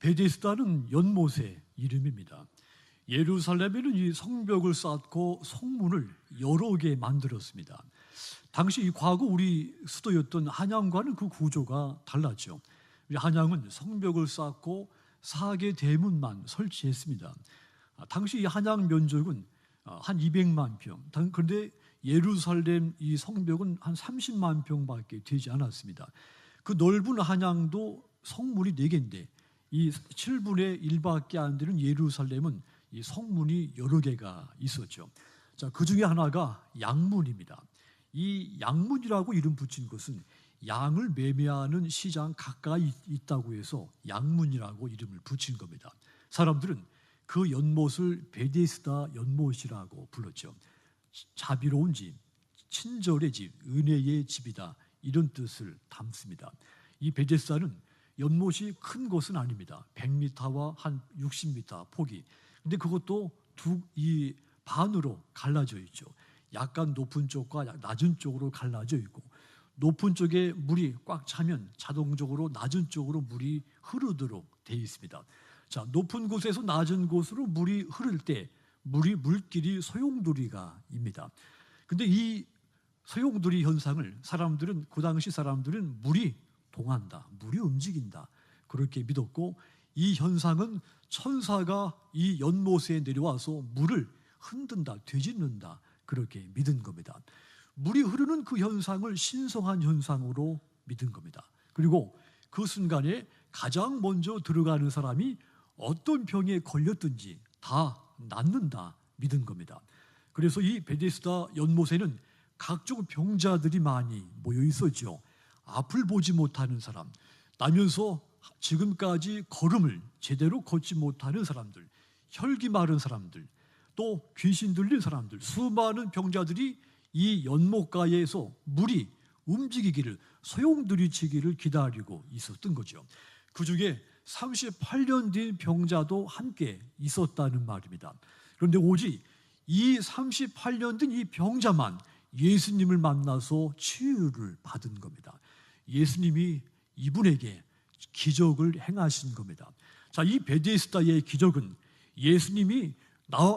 베데스다는 연못의 이름입니다. 예루살렘에는 이 성벽을 쌓고 성문을 여러 개 만들었습니다. 당시 과거 우리 수도였던 한양과는 그 구조가 달랐죠. 우리 한양은 성벽을 쌓고 4개 대문만 설치했습니다. 당시 이 한양 면적은 한 200만 평. 그런데 예루살렘 이 성벽은 한 30만 평밖에 되지 않았습니다. 그 넓은 한양도 성문이 4개인데 이 7분의 1밖에 안 되는 예루살렘은 이 성문이 여러 개가 있었죠. 자, 그 중에 하나가 양문입니다. 이 양문이라고 이름 붙인 것은 양을 매매하는 시장 가까이 있다고 해서 양문이라고 이름을 붙인 겁니다. 사람들은 그 연못을 베데스다 연못이라고 불렀죠. 자비로운 집, 친절의 집, 은혜의 집이다, 이런 뜻을 담습니다. 이 베데스다는 연못이 큰 곳은 아닙니다. 100m와 한 60m 폭이. 근데 그것도 이 반으로 갈라져 있죠. 약간 높은 쪽과 낮은 쪽으로 갈라져 있고, 높은 쪽에 물이 꽉 차면 자동적으로 낮은 쪽으로 물이 흐르도록 되어 있습니다. 자, 높은 곳에서 낮은 곳으로 물이 흐를 때 물길이 소용돌이가입니다. 근데 이 소용돌이 현상을 그 당시 사람들은 물이 동한다, 물이 움직인다, 그렇게 믿었고, 이 현상은 천사가 이 연못에 내려와서 물을 흔든다, 되짚는다, 그렇게 믿은 겁니다. 물이 흐르는 그 현상을 신성한 현상으로 믿은 겁니다. 그리고 그 순간에 가장 먼저 들어가는 사람이 어떤 병에 걸렸든지 다 낫는다 믿은 겁니다. 그래서 이 베데스다 연못에는 각종 병자들이 많이 모여 있었죠. 앞을 보지 못하는 사람, 나면서 지금까지 걸음을 제대로 걷지 못하는 사람들, 혈기 마른 사람들, 또 귀신 들린 사람들, 수많은 병자들이 이 연못가에서 물이 움직이기를, 소용돌이치기를 기다리고 있었던 거죠. 그 중에 38년 된 병자도 함께 있었다는 말입니다. 그런데 오직 이 38년 된 이 병자만 예수님을 만나서 치유를 받은 겁니다. 예수님이 이분에게 기적을 행하신 겁니다. 자, 이 베데스다의 기적은 예수님이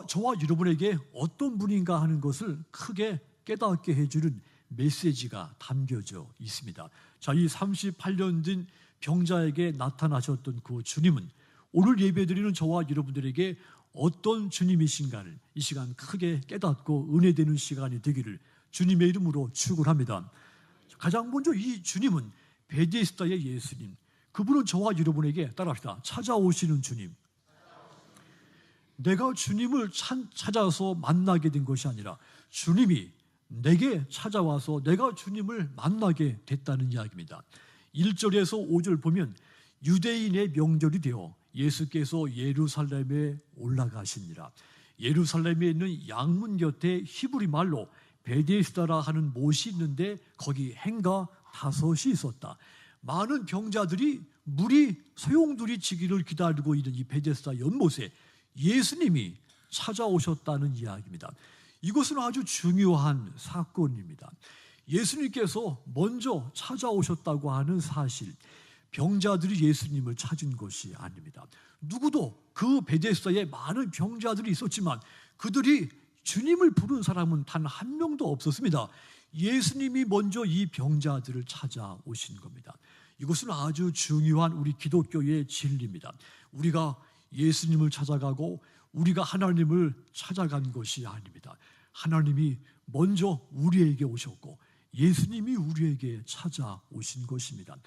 저와 여러분에게 어떤 분인가 하는 것을 크게 깨닫게 해주는 메시지가 담겨져 있습니다. 자, 이 38년 된 병자에게 나타나셨던 그 주님은 오늘 예배드리는 저와 여러분들에게 어떤 주님이신가를 이 시간 크게 깨닫고 은혜되는 시간이 되기를 주님의 이름으로 축원합니다. 가장 먼저 이 주님은 베데스다의 예수님, 그분은 저와 여러분에게 따라합시다. 찾아오시는 주님. 내가 주님을 찾아서 만나게 된 것이 아니라 주님이 내게 찾아와서 내가 주님을 만나게 됐다는 이야기입니다. 1절에서 5절 보면 유대인의 명절이 되어 예수께서 예루살렘에 올라가시니라. 예루살렘에 있는 양문 곁에 히브리 말로 베데스다라 하는 못이 있는데 거기 행가 5이 있었다. 많은 병자들이 물이 소용돌이치기를 기다리고 있는 이 베데스다 연못에 예수님이 찾아오셨다는 이야기입니다. 이것은 아주 중요한 사건입니다. 예수님께서 먼저 찾아오셨다고 하는 사실, 병자들이 예수님을 찾은 것이 아닙니다. 누구도 그 베데스다에 많은 병자들이 있었지만 그들이 주님을 부른 사람은 단 한 명도 없었습니다. 예수님이 먼저 이 병자들을 찾아오신 겁니다. 이것은 아주 중요한 우리 기독교의 진리입니다. 우리가 예수님을 찾아가고 우리가 하나님을 찾아간 것이 아닙니다. 하나님이 먼저 우리에게 오셨고 예수님이 우리에게 찾아오신 것입니다.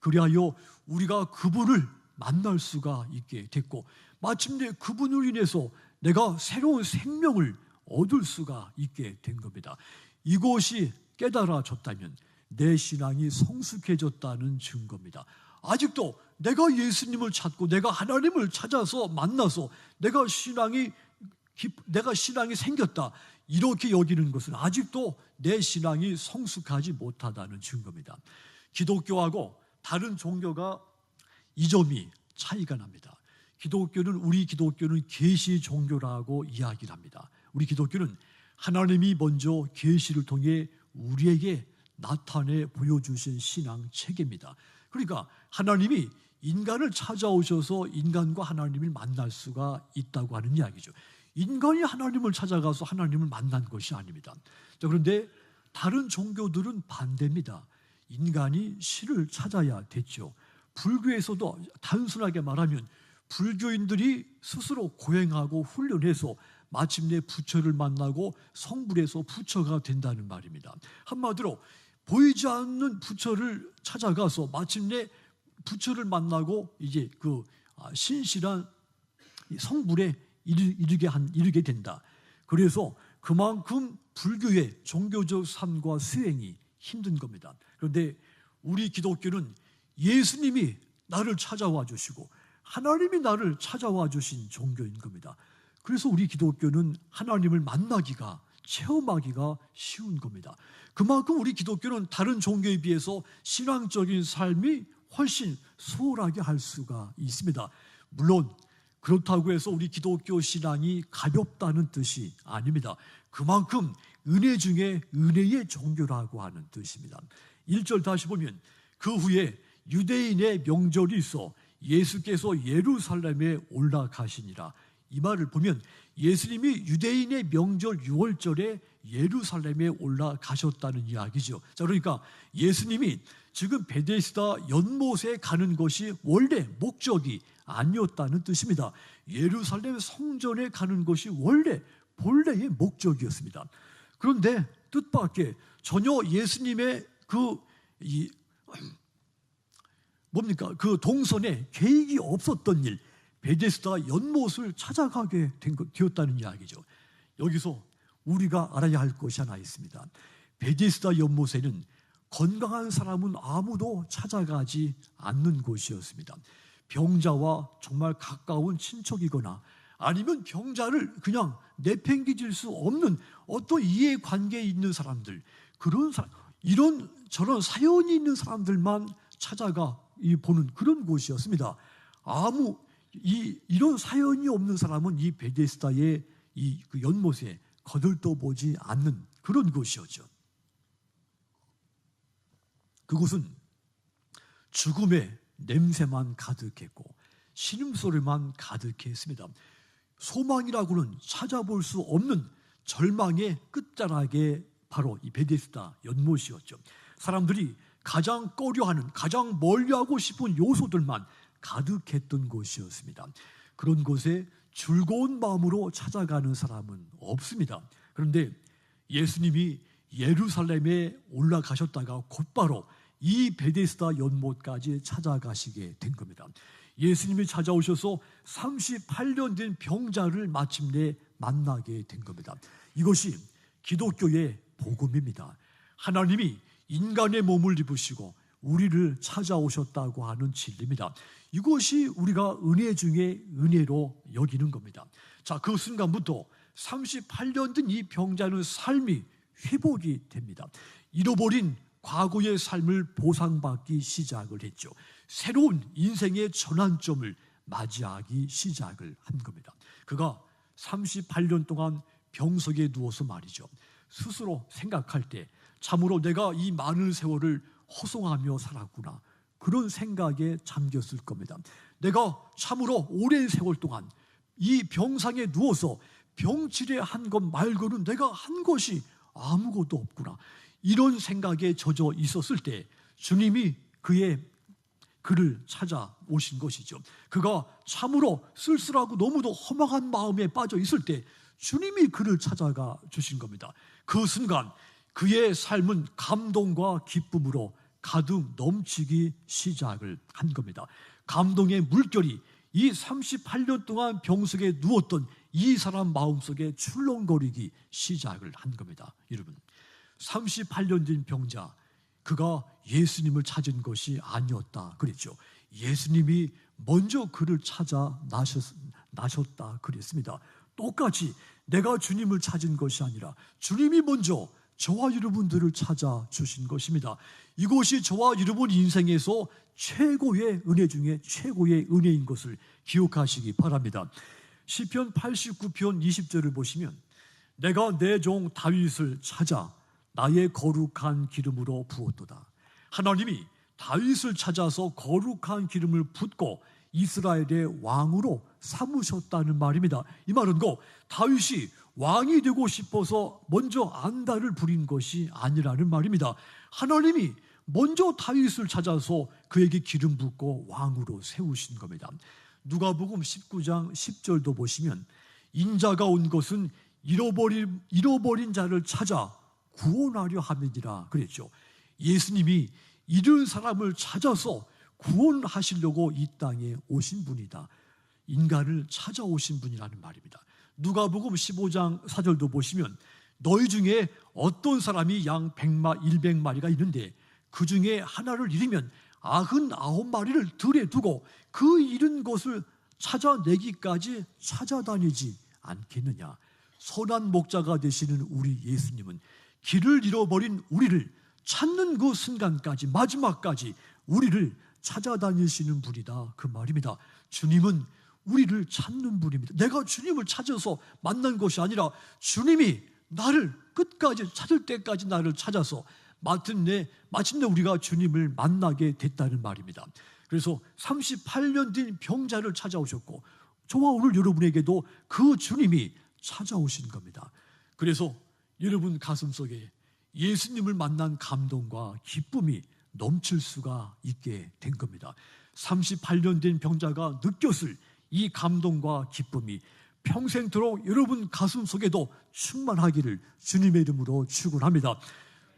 그리하여 우리가 그분을 만날 수가 있게 됐고 마침내 그분을 인해서 내가 새로운 생명을 얻을 수가 있게 된 겁니다. 이것이 깨달아졌다면 내 신앙이 성숙해졌다는 증거입니다. 아직도 내가 예수님을 찾고 내가 하나님을 찾아서 만나서 내가 신앙이 생겼다 이렇게 여기는 것은 아직도 내 신앙이 성숙하지 못하다는 증거입니다. 기독교하고 다른 종교가 이 점이 차이가 납니다. 우리 기독교는 계시 종교라고 이야기를 합니다. 우리 기독교는 하나님이 먼저 계시를 통해 우리에게 나타내 보여주신 신앙 체계입니다. 그러니까 하나님이 인간을 찾아오셔서 인간과 하나님을 만날 수가 있다고 하는 이야기죠. 인간이 하나님을 찾아가서 하나님을 만난 것이 아닙니다. 자, 그런데 다른 종교들은 반대입니다. 인간이 신을 찾아야 됐죠. 불교에서도 단순하게 말하면 불교인들이 스스로 고행하고 훈련해서 마침내 부처를 만나고 성불해서 부처가 된다는 말입니다. 한마디로 보이지 않는 부처를 찾아가서 마침내 부처를 만나고 이제 그 신실한 성불에 이르게 된다. 그래서 그만큼 불교의 종교적 삶과 수행이 힘든 겁니다. 그런데 우리 기독교는 예수님이 나를 찾아와 주시고 하나님이 나를 찾아와 주신 종교인 겁니다. 그래서 우리 기독교는 하나님을 만나기가, 체험하기가 쉬운 겁니다. 그만큼 우리 기독교는 다른 종교에 비해서 신앙적인 삶이 훨씬 수월하게 할 수가 있습니다. 물론 그렇다고 해서 우리 기독교 신앙이 가볍다는 뜻이 아닙니다. 그만큼 은혜 중에 은혜의 종교라고 하는 뜻입니다. 1절 다시 보면 그 후에 유대인의 명절이 있어 예수께서 예루살렘에 올라가시니라. 이 말을 보면 예수님이 유대인의 명절 6월절에 예루살렘에 올라가셨다는 이야기죠. 자, 그러니까 예수님이 지금 베데스다 연못에 가는 것이 원래 목적이 아니었다는 뜻입니다. 예루살렘 성전에 가는 것이 원래 본래의 목적이었습니다. 그런데 뜻밖의 전혀 예수님의 그 동선에 계획이 없었던 일, 베데스다 연못을 찾아가게 되었다는 이야기죠. 여기서 우리가 알아야 할 것이 하나 있습니다. 베데스다 연못에는 건강한 사람은 아무도 찾아가지 않는 곳이었습니다. 병자와 정말 가까운 친척이거나 아니면 병자를 그냥 내팽개칠 수 없는 어떤 이해관계에 있는 사람들, 그런 사람, 이런 저런 사연이 있는 사람들만 찾아가 보는 그런 곳이었습니다. 이런 사연이 없는 사람은 이 베데스다의 그 연못에 거들떠보지 않는 그런 곳이었죠. 그곳은 죽음의 냄새만 가득했고 신음소리만 가득했습니다. 소망이라고는 찾아볼 수 없는 절망의 끝자락에 바로 이 베데스다 연못이었죠. 사람들이 가장 꺼려하는, 가장 멀리하고 싶은 요소들만 가득했던 곳이었습니다. 그런 곳에 즐거운 마음으로 찾아가는 사람은 없습니다. 그런데 예수님이 예루살렘에 올라가셨다가 곧바로 이 베데스다 연못까지 찾아가시게 된 겁니다. 예수님이 찾아오셔서 38년 된 병자를 마침내 만나게 된 겁니다. 이것이 기독교의 복음입니다. 하나님이 인간의 몸을 입으시고 우리를 찾아오셨다고 하는 진리입니다. 이것이 우리가 은혜 중에 은혜로 여기는 겁니다. 자, 그 순간부터 38년 된 이 병자는 삶이 회복이 됩니다. 잃어버린 과거의 삶을 보상받기 시작을 했죠. 새로운 인생의 전환점을 맞이하기 시작을 한 겁니다. 그가 38년 동안 병석에 누워서 말이죠. 스스로 생각할 때 참으로 내가 이 많은 세월을 허송하며 살았구나. 그런 생각에 잠겼을 겁니다. 내가 참으로 오랜 세월 동안 이 병상에 누워서 병치레 한 것 말고는 내가 한 것이 아무것도 없구나. 이런 생각에 젖어 있었을 때 주님이 그를 찾아오신 것이죠. 그가 참으로 쓸쓸하고 너무도 허망한 마음에 빠져 있을 때 주님이 그를 찾아가 주신 겁니다. 그 순간 그의 삶은 감동과 기쁨으로 가득 넘치기 시작을 한 겁니다. 감동의 물결이 이 38년 동안 병석에 누웠던 이 사람 마음속에 출렁거리기 시작을 한 겁니다. 여러분, 38년 된 병자, 그가 예수님을 찾은 것이 아니었다 그랬죠. 예수님이 먼저 그를 찾아 나셨다 그랬습니다. 똑같이 내가 주님을 찾은 것이 아니라 주님이 먼저 저와 여러분들을 찾아주신 것입니다. 이것이 저와 여러분 인생에서 최고의 은혜 중에 최고의 은혜인 것을 기억하시기 바랍니다. 시편 89편 20절을 보시면 내가 내 종 다윗을 찾아 나의 거룩한 기름으로 부었도다. 하나님이 다윗을 찾아서 거룩한 기름을 붓고 이스라엘의 왕으로 삼으셨다는 말입니다. 이 말은 다윗이 왕이 되고 싶어서 먼저 안달을 부린 것이 아니라는 말입니다. 하나님이 먼저 다윗을 찾아서 그에게 기름 붓고 왕으로 세우신 겁니다. 누가복음 19장 10절도 보시면 인자가 온 것은 잃어버린 자를 찾아 구원하려 함이니라 그랬죠. 예수님이 잃은 사람을 찾아서 구원하시려고 이 땅에 오신 분이다. 인간을 찾아오신 분이라는 말입니다. 누가복음 15장 4절도 보시면 너희 중에 어떤 사람이 양 100마리가 있는데 그 중에 하나를 잃으면 99마리를 들에 두고 그 잃은 것을 찾아내기까지 찾아다니지 않겠느냐. 선한 목자가 되시는 우리 예수님은 길을 잃어버린 우리를 찾는 그 순간까지, 마지막까지 우리를 찾아다니시는 분이다, 그 말입니다. 주님은 우리를 찾는 분입니다. 내가 주님을 찾아서 만난 것이 아니라 주님이 나를 끝까지 찾을 때까지 나를 찾아서 마침내 우리가 주님을 만나게 됐다는 말입니다. 그래서 38년 된 병자를 찾아오셨고 저와 오늘 여러분에게도 그 주님이 찾아오신 겁니다. 그래서 여러분 가슴속에 예수님을 만난 감동과 기쁨이 넘칠 수가 있게 된 겁니다. 38년 된 병자가 느꼈을 이 감동과 기쁨이 평생토록 여러분 가슴속에도 충만하기를 주님의 이름으로 축원합니다.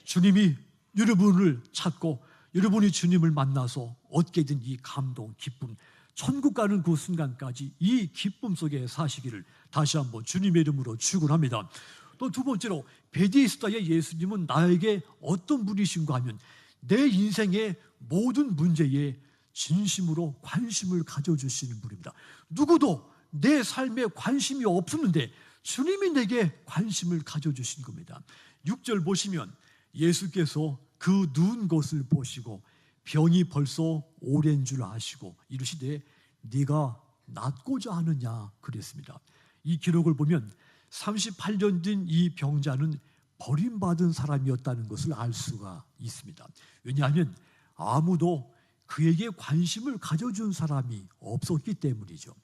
주님이 여러분을 찾고 여러분이 주님을 만나서 얻게 된 이 감동, 기쁨, 천국 가는 그 순간까지 이 기쁨 속에 사시기를 다시 한번 주님의 이름으로 축원합니다. 또 두 번째로 베데스다의 예수님은 나에게 어떤 분이신가 하면 내 인생의 모든 문제에 진심으로 관심을 가져주시는 분입니다. 누구도 내 삶에 관심이 없었는데 주님이 내게 관심을 가져주신 겁니다. 6절 보시면 예수께서 그 누운 것을 보시고 병이 벌써 오랜 줄 아시고 이르시되 네가 낫고자 하느냐 그랬습니다. 이 기록을 보면 38년 된 이 병자는 버림받은 사람이었다는 것을 알 수가 있습니다. 왜냐하면 아무도 그에게 관심을 가져준 사람이 없었기 때문이죠.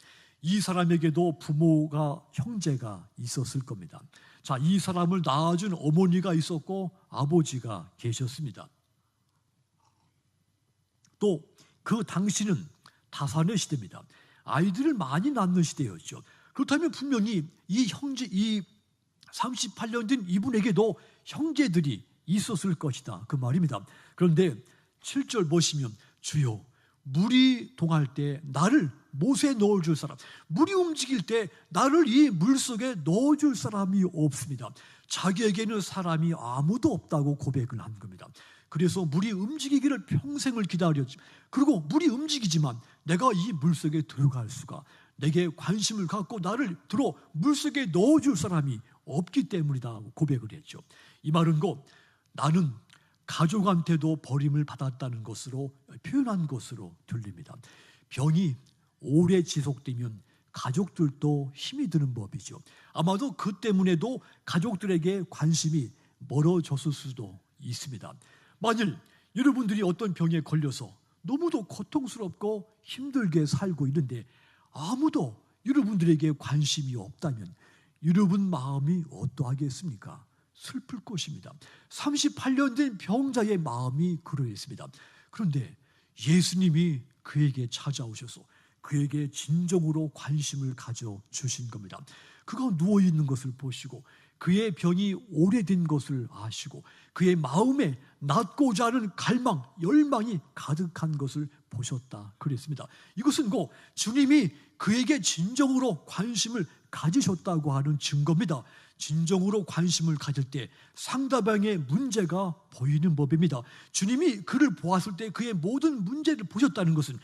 이 사람에게도 부모가, 형제가 있었을 겁니다. 자, 이 사람을 낳아준 어머니가 있었고 아버지가 계셨습니다. 또 그 당시는 다산의 시대입니다. 아이들을 많이 낳는 시대였죠. 그렇다면 분명히 이 38년 된 이분에게도 형제들이 있었을 것이다, 그 말입니다. 그런데 7절 보시면 주여 물이 동할 때 나를 못에 넣어줄 사람, 물이 움직일 때 나를 이 물속에 넣어줄 사람이 없습니다. 자기에게는 사람이 아무도 없다고 고백을 한 겁니다. 그래서 물이 움직이기를 평생을 기다렸지. 그리고 물이 움직이지만 내가 이 물속에 들어갈 수가, 내게 관심을 갖고 나를 들어 물속에 넣어줄 사람이 없기 때문이다 고백을 했죠. 이 말은 나는 가족한테도 버림을 받았다는 것으로 표현한 것으로 들립니다. 병이 오래 지속되면 가족들도 힘이 드는 법이죠. 아마도 그 때문에도 가족들에게 관심이 멀어졌을 수도 있습니다. 만일 여러분들이 어떤 병에 걸려서 너무도 고통스럽고 힘들게 살고 있는데 아무도 여러분들에게 관심이 없다면 여러분 마음이 어떠하겠습니까? 슬플 것입니다. 38년 된 병자의 마음이 그러했습니다. 그런데 예수님이 그에게 찾아오셔서 그에게 진정으로 관심을 가져주신 겁니다. 그가 누워있는 것을 보시고 그의 병이 오래된 것을 아시고 그의 마음에 낫고자 하는 갈망, 열망이 가득한 것을 보셨다 그랬습니다. 이것은 주님이 그에게 진정으로 관심을 가지셨다고 하는 증거입니다. 진정으로 관심을 가질 때 상대방의 문제가 보이는 법입니다. 주님이 그를 보았을 때 그의 모든 문제를 보셨다는 것은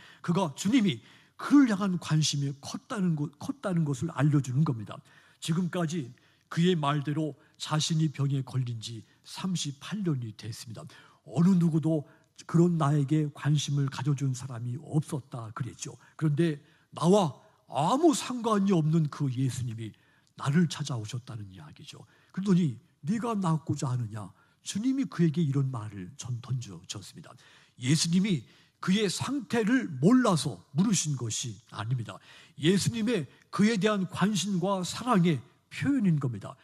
주님이 그를 향한 관심이 컸다는 것을 알려주는 겁니다. 지금까지 그의 말대로 자신이 병에 걸린 지 38년이 됐습니다. 어느 누구도 그런 나에게 관심을 가져준 사람이 없었다 그랬죠. 그런데 나와 아무 상관이 없는 그 예수님이 나를 찾아오셨다는 이야기죠. 그러더니 네가 낫고자 하느냐, 주님이 그에게 이런 말을 던져줬습니다. 예수님이 그의 상태를 몰라서 물으신 것이 아닙니다. 예수님의 그에 대한 관심과 사랑의 표현인 겁니다.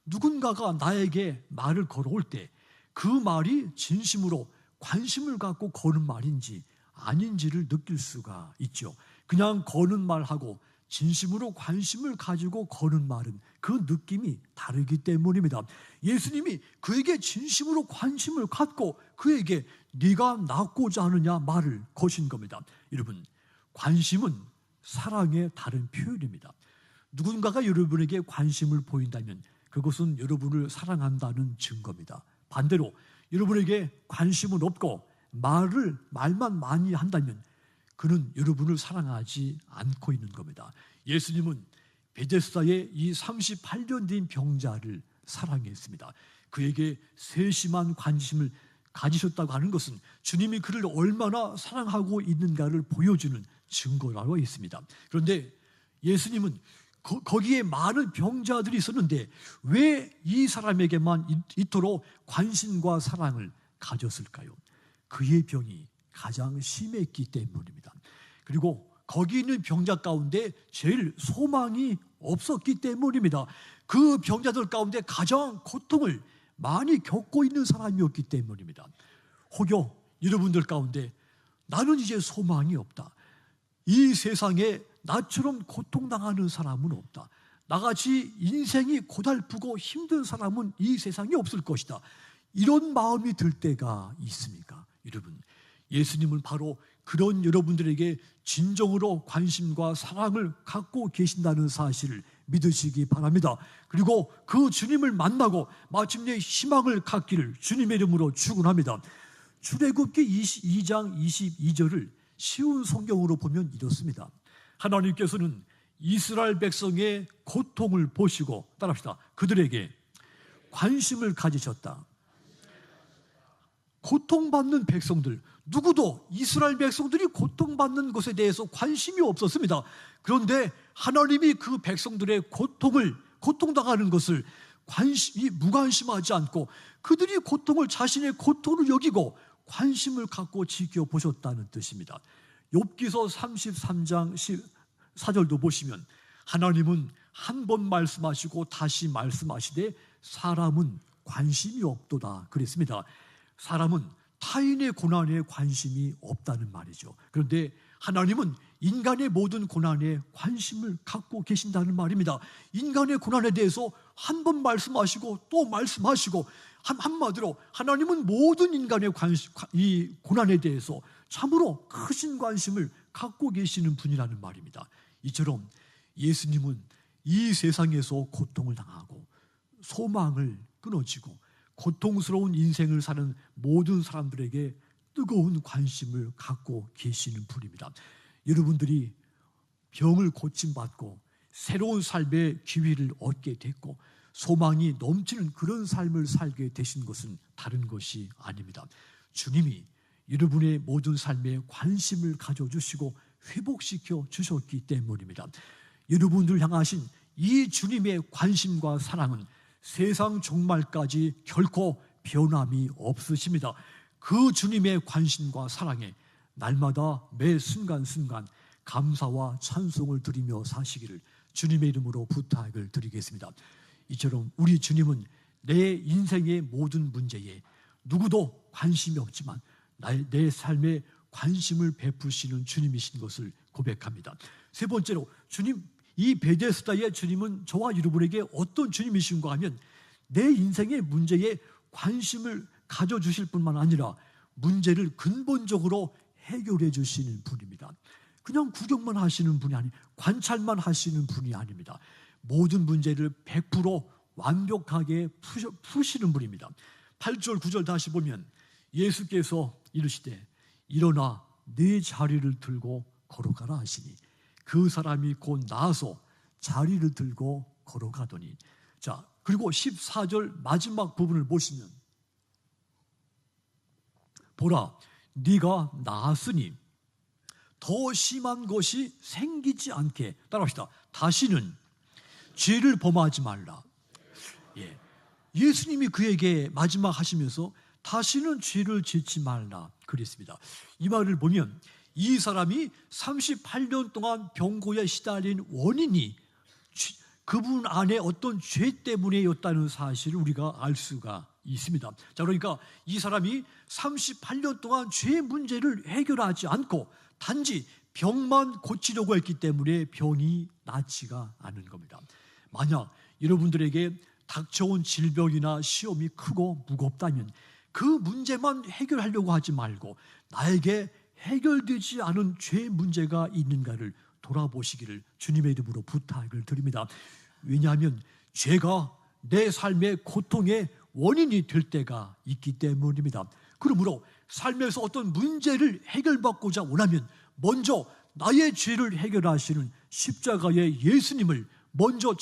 누군가가 나에게 말을 걸어올 때 그 말이 진심으로 관심을 갖고 거는 말인지 아닌지를 느낄 수가 있죠. 그냥 거는 말하고 진심으로 관심을 가지고 거는 말은 그 느낌이 다르기 때문입니다. 예수님이 그에게 진심으로 관심을 갖고 그에게 네가 낫고자 하느냐 말을 거신 겁니다. 여러분, 관심은 사랑의 다른 표현입니다. 누군가가 여러분에게 관심을 보인다면 그것은 여러분을 사랑한다는 증거입니다. 반대로 여러분에게 관심은 없고 말만 많이 한다면 그는 여러분을 사랑하지 않고 있는 겁니다. 예수님은 베데스다의 이 38년 된 병자를 사랑했습니다. 그에게 세심한 관심을 가지셨다고 하는 것은 주님이 그를 얼마나 사랑하고 있는가를 보여주는 증거라고 했습니다. 그런데 예수님은 거기에 많은 병자들이 있었는데 왜 이 사람에게만 이토록 관심과 사랑을 가졌을까요? 그의 병이 가장 심했기 때문입니다. 그리고 거기 있는 병자 가운데 제일 소망이 없었기 때문입니다. 그 병자들 가운데 가장 고통을 많이 겪고 있는 사람이었기 때문입니다. 혹여 여러분들 가운데 나는 이제 소망이 없다, 이 세상에 나처럼 고통당하는 사람은 없다, 나같이 인생이 고달프고 힘든 사람은 이 세상에 없을 것이다, 이런 마음이 들 때가 있습니까? 여러분, 예수님은 바로 그런 여러분들에게 진정으로 관심과 사랑을 갖고 계신다는 사실을 믿으시기 바랍니다. 그리고 그 주님을 만나고 마침내 희망을 갖기를 주님의 이름으로 축원합니다. 출애굽기 22장 22절을 쉬운 성경으로 보면 이렇습니다. 하나님께서는 이스라엘 백성의 고통을 보시고, 따라합시다, 그들에게 관심을 가지셨다. 고통받는 백성들, 누구도 이스라엘 백성들이 고통받는 것에 대해서 관심이 없었습니다. 그런데 하나님이 그 백성들의 고통당하는 것을 무관심하지 않고 그들이 고통을 자신의 고통으로 여기고 관심을 갖고 지켜보셨다는 뜻입니다. 욥기서 33장 14절도 보시면 하나님은 한 번 말씀하시고 다시 말씀하시되 사람은 관심이 없도다 그랬습니다. 사람은 타인의 고난에 관심이 없다는 말이죠. 그런데 하나님은 인간의 모든 고난에 관심을 갖고 계신다는 말입니다. 인간의 고난에 대해서 한 번 말씀하시고 또 말씀하시고, 한마디로 하나님은 모든 인간의 이 고난에 대해서 참으로 크신 관심을 갖고 계시는 분이라는 말입니다. 이처럼 예수님은 이 세상에서 고통을 당하고 소망을 끊어지고 고통스러운 인생을 사는 모든 사람들에게 뜨거운 관심을 갖고 계시는 분입니다. 여러분들이 병을 고침받고 새로운 삶의 기회를 얻게 됐고 소망이 넘치는 그런 삶을 살게 되신 것은 다른 것이 아닙니다. 주님이 여러분의 모든 삶에 관심을 가져주시고 회복시켜 주셨기 때문입니다. 여러분들 향하신 이 주님의 관심과 사랑은 세상 종말까지 결코 변함이 없으십니다. 그 주님의 관심과 사랑에 날마다 매 순간순간 감사와 찬송을 드리며 사시기를 주님의 이름으로 부탁을 드리겠습니다. 이처럼 우리 주님은 내 인생의 모든 문제에 누구도 관심이 없지만 내 삶에 관심을 베푸시는 주님이신 것을 고백합니다. 세 번째로, 이 베데스다의 주님은 저와 여러분에게 어떤 주님이신가 하면 내 인생의 문제에 관심을 가져주실 뿐만 아니라 문제를 근본적으로 해결해 주시는 분입니다. 그냥 구경만 하시는 분이 아니, 관찰만 하시는 분이 아닙니다. 모든 문제를 100% 완벽하게 푸시는 분입니다. 8절 9절 다시 보면 예수께서 이르시되 일어나 네 자리를 들고 걸어가라 하시니 그 사람이 곧 나아서 자리를 들고 걸어가더니. 자, 그리고 14절 마지막 부분을 보시면 보라, 네가 나았으니 더 심한 것이 생기지 않게, 따라합시다, 다시는 죄를 범하지 말라. 예수님이 그에게 마지막 하시면서 다시는 죄를 짓지 말라 그랬습니다. 이 말을 보면 이 사람이 38년 동안 병고에 시달린 원인이 그분 안에 어떤 죄 때문에였다는 사실을 우리가 알 수가 있습니다. 자, 그러니까 이 사람이 38년 동안 죄 문제를 해결하지 않고 단지 병만 고치려고 했기 때문에 병이 낫지가 않은 겁니다. 만약 여러분들에게 닥쳐온 질병이나 시험이 크고 무겁다면 그 문제만 해결하려고 하지 말고 나에게 해결되지 않은 죄 문제가 있는가를 돌아보시기를 주님의 이름으로 부탁을 드립니다. 왜냐하면 죄가 내 삶의 고통의 원인이 될 때가 있기 때문입니다. 그러므로 삶에서 어떤 문제를 해결받고자 원하면 먼저 나의 죄를 해결하시는 십자가의 예수님을 먼저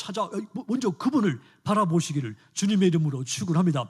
그분을 바라보시기를 주님의 이름으로 축원합니다.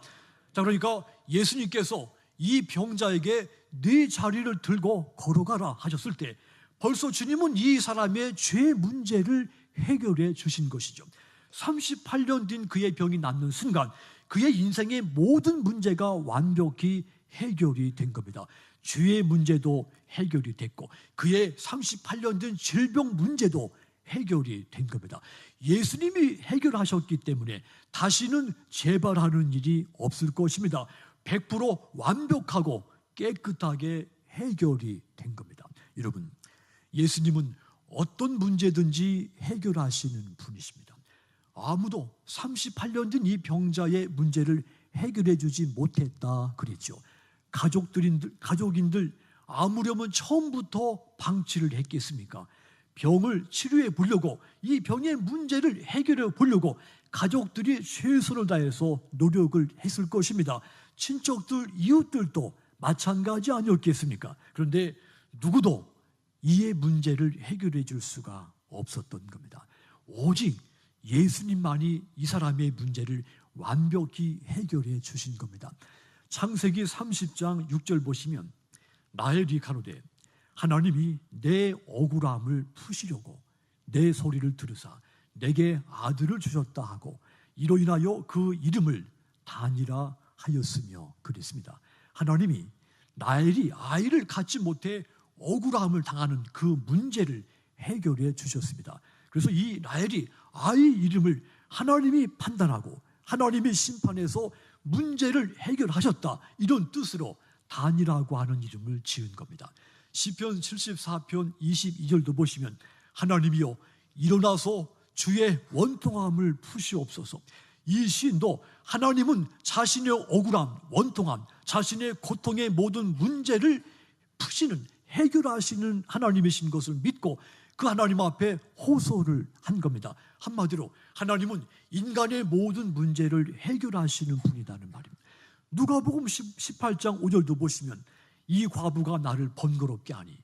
자, 그러니까 예수님께서 이 병자에게 네 자리를 들고 걸어가라 하셨을 때 벌써 주님은 이 사람의 죄 문제를 해결해 주신 것이죠. 38년 된 그의 병이 낫는 순간 그의 인생의 모든 문제가 완벽히 해결이 된 겁니다. 죄의 문제도 해결이 됐고 그의 38년 된 질병 문제도 해결이 된 겁니다. 예수님이 해결하셨기 때문에 다시는 재발하는 일이 없을 것입니다. 100% 완벽하고 깨끗하게 해결이 된 겁니다. 여러분, 예수님은 어떤 문제든지 해결하시는 분이십니다. 아무도 38년 된 이 병자의 문제를 해결해 주지 못했다 그랬죠. 가족인들 아무려면 처음부터 방치를 했겠습니까? 병을 치료해 보려고 이 병의 문제를 해결해 보려고 가족들이 최선을 다해서 노력을 했을 것입니다. 친척들, 이웃들도 마찬가지 아니었겠습니까? 그런데 누구도 이의 문제를 해결해 줄 수가 없었던 겁니다. 오직 예수님만이 이 사람의 문제를 완벽히 해결해 주신 겁니다. 창세기 30장 6절 보시면 라헬이 가로되 하나님이 내 억울함을 푸시려고 내 소리를 들으사 내게 아들을 주셨다 하고 이로 인하여 그 이름을 단이라 하였으며 그랬습니다. 하나님이 라헬이 아이를 갖지 못해 억울함을 당하는 그 문제를 해결해 주셨습니다. 그래서 이 라헬이 아이 이름을 하나님이 판단하고 하나님이 심판해서 문제를 해결하셨다 이런 뜻으로 단이라고 하는 이름을 지은 겁니다. 시편 74편 22절도 보시면 하나님이여 일어나서 주의 원통함을 푸시옵소서. 이 시인도 하나님은 자신의 억울함, 원통함, 자신의 고통의 모든 문제를 푸시는 해결하시는 하나님이신 것을 믿고 그 하나님 앞에 호소를 한 겁니다. 한마디로 하나님은 인간의 모든 문제를 해결하시는 분이라는 말입니다. 누가복음 18장 5절도 보시면 이 과부가 나를 번거롭게 하니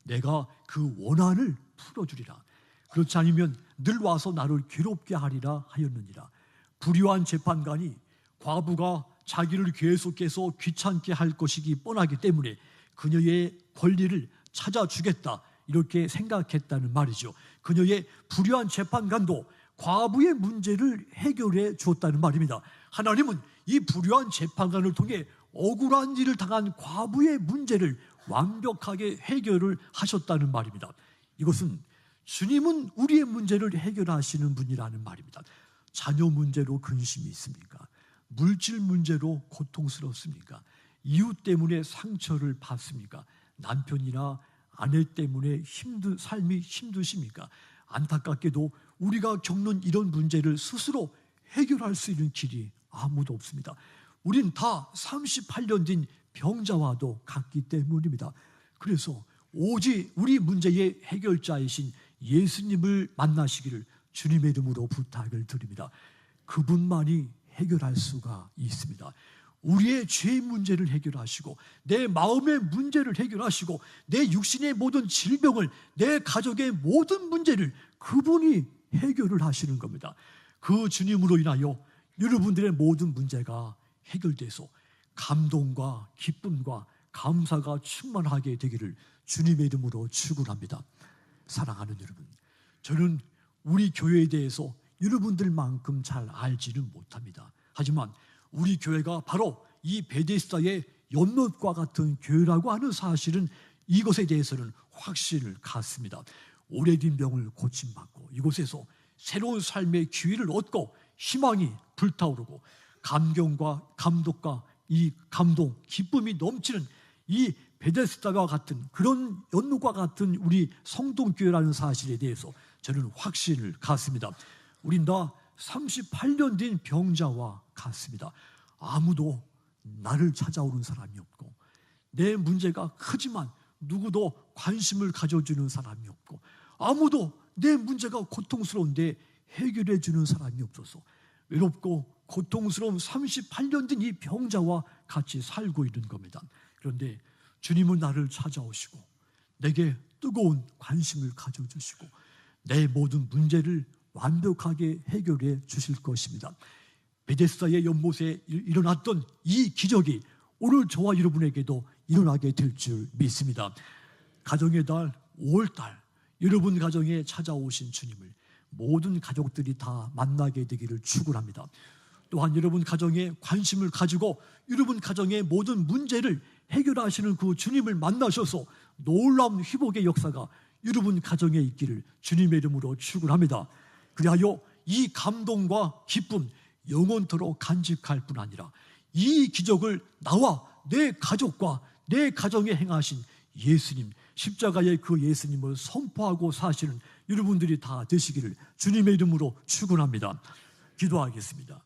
내가 그 원한을 풀어주리라. 그렇지 않으면 늘 와서 나를 괴롭게 하리라 하였느니라. 불의한 재판관이 과부가 자기를 계속해서 귀찮게 할 것이기 뻔하기 때문에 그녀의 권리를 찾아주겠다 이렇게 생각했다는 말이죠. 그녀의 불의한 재판관도 과부의 문제를 해결해 주었다는 말입니다. 하나님은 이 불의한 재판관을 통해 억울한 일을 당한 과부의 문제를 완벽하게 해결을 하셨다는 말입니다. 이것은 주님은 우리의 문제를 해결하시는 분이라는 말입니다. 자녀 문제로 근심이 있습니까? 물질 문제로 고통스럽습니까? 이웃 때문에 상처를 받습니까? 남편이나 아내 때문에 삶이 힘드십니까? 안타깝게도 우리가 겪는 이런 문제를 스스로 해결할 수 있는 길이 아무도 없습니다. 우린 다 38년 된 병자와도 같기 때문입니다. 그래서 오직 우리 문제의 해결자이신 예수님을 만나시기를 주님의 이름으로 부탁을 드립니다. 그분만이 해결할 수가 있습니다. 우리의 죄 문제를 해결하시고 내 마음의 문제를 해결하시고 내 육신의 모든 질병을 내 가족의 모든 문제를 그분이 해결을 하시는 겁니다. 그 주님으로 인하여 여러분들의 모든 문제가 해결돼서 감동과 기쁨과 감사가 충만하게 되기를 주님의 이름으로 축원합니다. 사랑하는 여러분, 저는 우리 교회에 대해서 여러분들만큼 잘 알지는 못합니다. 하지만 우리 교회가 바로 이 베데스다의 연못과 같은 교회라고 하는 사실은 이것에 대해서는 확신을 갖습니다. 오래된 병을 고침받고 이곳에서 새로운 삶의 기회를 얻고 희망이 불타오르고 감격과 감독과 이 감동, 기쁨이 넘치는 이 베데스다와 같은 그런 연못과 같은 우리 성동교회라는 사실에 대해서 저는 확신을 갖습니다. 우린 다 38년 된 병자와 같습니다. 아무도 나를 찾아오는 사람이 없고 내 문제가 크지만 누구도 관심을 가져주는 사람이 없고 아무도 내 문제가 고통스러운데 해결해 주는 사람이 없어서 외롭고 고통스러운 38년 된 이 병자와 같이 살고 있는 겁니다. 그런데 주님은 나를 찾아오시고 내게 뜨거운 관심을 가져주시고 내 모든 문제를 완벽하게 해결해 주실 것입니다. 베데스다의 연못에 일어났던 이 기적이 오늘 저와 여러분에게도 일어나게 될 줄 믿습니다. 가정의 달 5월달 여러분 가정에 찾아오신 주님을 모든 가족들이 다 만나게 되기를 축원합니다. 또한 여러분 가정에 관심을 가지고 여러분 가정의 모든 문제를 해결하시는 그 주님을 만나셔서 놀라운 회복의 역사가 여러분 가정에 있기를 주님의 이름으로 축원합니다. 그리하여 이 감동과 기쁨 영원토록 간직할 뿐 아니라 이 기적을 나와 내 가족과 내 가정에 행하신 예수님, 십자가의 그 예수님을 선포하고 사시는 여러분들이 다 되시기를 주님의 이름으로 축원합니다. 기도하겠습니다.